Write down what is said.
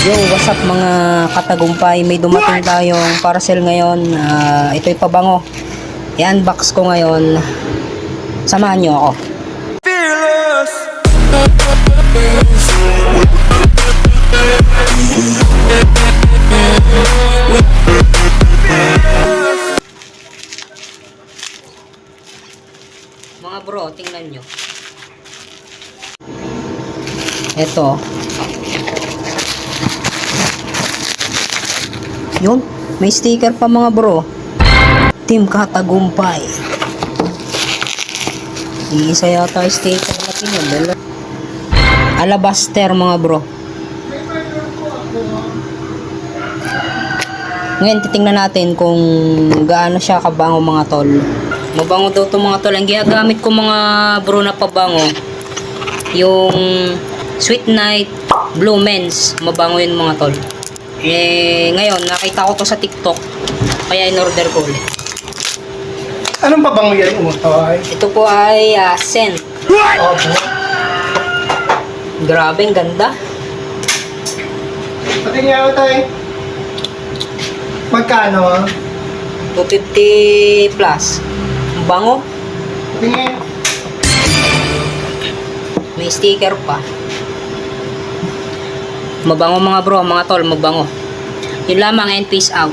Yo, what's up mga katagumpay? May dumating tayong parcel ngayon. Ito'y pabango. I-unbox ko ngayon. Samahan nyo ako. Mga bro, tingnan nyo. Ito. Yun, may sticker pa mga bro. Team Katagumpay. Iisa yata yung sticker natin yun. Alabaster mga bro. Ngayon titingnan natin kung gaano siya kabango mga tol. Mabango daw to mga tol. Ang ginagamit ko mga bro na pabango, yung Sweet Night Blue Men's. Mabango yun mga tol. Ngayon nakita ko to sa TikTok, kaya in-order ko ulit. Anong pabango yan umutay? Ito po ay scent. Opo. Grabe, ang ganda. Pati nga tayo. Magkano ah? 250 plus. Ang bango. Pati nga. May sticker pa. Mabango mga bro, mga tol, mabango. Yun lamang and peace out.